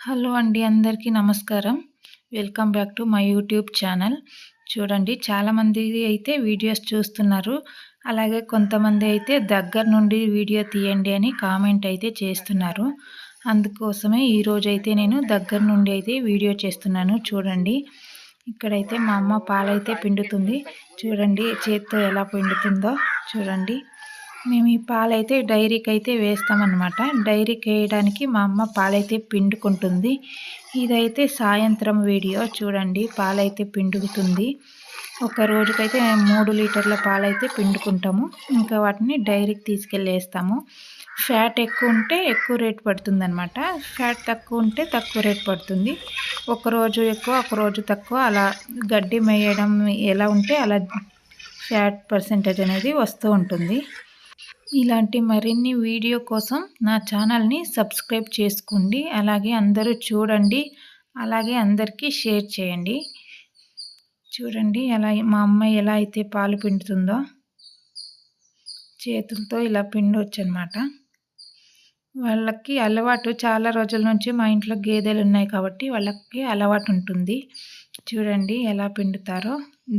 Hello అండి, అందరికీ నమస్కారం. Welcome back to my YouTube channel. చూడండి, చాలామంది అయితే వీడియోస్ చూస్తున్నారు. అలాగే కొంతమంది అయితే దగ్గర నుండి వీడియో తీయండి అని కామెంట్ అయితే చేస్తున్నారు. అందుకోసమే ఈరోజైతే నేను దగ్గర నుండి అయితే వీడియో చేస్తున్నాను. చూడండి, ఇక్కడైతే మా అమ్మ పాలైతే పిండుతుంది. చూడండి చేత్తో ఎలా పిండుతుందో చూడండి. మేము ఈ పాలైతే డైరీకి అయితే వేస్తామన్నమాట. డైరీకి వేయడానికి మా అమ్మ పాలైతే పిండుకుంటుంది. ఇదైతే సాయంత్రం వీడియో. చూడండి, పాలైతే పిండుతుంది. ఒక రోజుకైతే 3 లీటర్ల పాలైతే పిండుకుంటాము. ఇంకా వాటిని డైరీకి తీసుకెళ్ళి వేస్తాము. ఫ్యాట్ ఎక్కువ ఉంటే ఎక్కువ రేట్ పడుతుందన్నమాట. ఫ్యాట్ తక్కువ ఉంటే తక్కువ రేట్ పడుతుంది. ఒకరోజు ఎక్కువ ఒకరోజు తక్కువ, అలా గడ్డి మేయడం ఎలా ఉంటే అలా ఫ్యాట్ పర్సెంటేజ్ అనేది వస్తూ ఉంటుంది. ఇలాంటి మరిన్ని వీడియో కోసం నా ఛానల్ని సబ్స్క్రైబ్ చేసుకోండి. అలాగే అందరూ చూడండి, అలాగే అందరికీ షేర్ చేయండి. చూడండి మా అమ్మాయి ఎలా అయితే పాలు పిండుతుందో, చేతులతో ఇలా పిండొచ్చు అనమాట. వాళ్ళకి అలవాటు, చాలా రోజుల నుంచి మా ఇంట్లో గేదెలు ఉన్నాయి కాబట్టి వాళ్ళకి అలవాటు ఉంటుంది. చూడండి ఎలా పిండుతారో.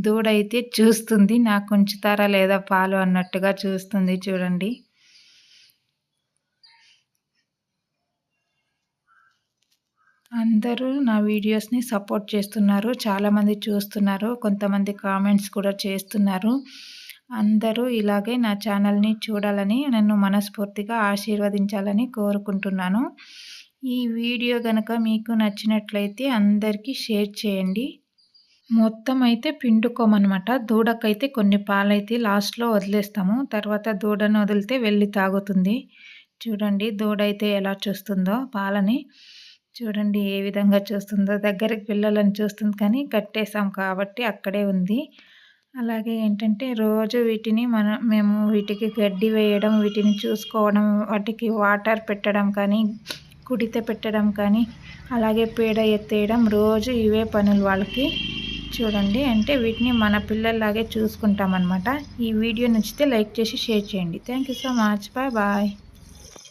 దూడ అయితే చూస్తుంది, నాకు ఉంచుతారా లేదా పాలు అన్నట్టుగా చూస్తుంది. చూడండి, అందరూ నా వీడియోస్ని సపోర్ట్ చేస్తున్నారు. చాలామంది చూస్తున్నారు, కొంతమంది కామెంట్స్ కూడా చేస్తున్నారు. అందరూ ఇలాగే నా ఛానల్ని చూడాలని, నన్ను మనస్ఫూర్తిగా ఆశీర్వదించాలని కోరుకుంటున్నాను. ఈ వీడియో కనుక మీకు నచ్చినట్లయితే అందరికీ షేర్ చేయండి. మొత్తం అయితే పిండుకోమన్నమాట. దూడకైతే కొన్ని పాలైతే లాస్ట్లో వదిలేస్తాము. తర్వాత దూడను వదిలితే వెళ్ళి తాగుతుంది. చూడండి, దూడ అయితే ఎలా చూస్తుందో పాలని. చూడండి ఏ విధంగా చూస్తుందో. దగ్గరికి పిల్లలను చూస్తుంది కానీ కట్టేసాం కాబట్టి అక్కడే ఉంది. అలాగే ఏంటంటే రోజు వీటిని మేము వీటికి గడ్డి వేయడం, వీటిని చూసుకోవడం, వాటికి వాటర్ పెట్టడం కానీ, కుడితే పెట్టడం కానీ, అలాగే పేడ ఎత్తేయడం, రోజు ఇవే పనులు వాళ్ళకి. చూడండి, అంటే వీటిని మన పిల్లల్లాగే చూసుకుంటామన్నమాట. ఈ వీడియో నచ్చితే లైక్ చేసి షేర్ చేయండి. Thank you so much. Bye bye.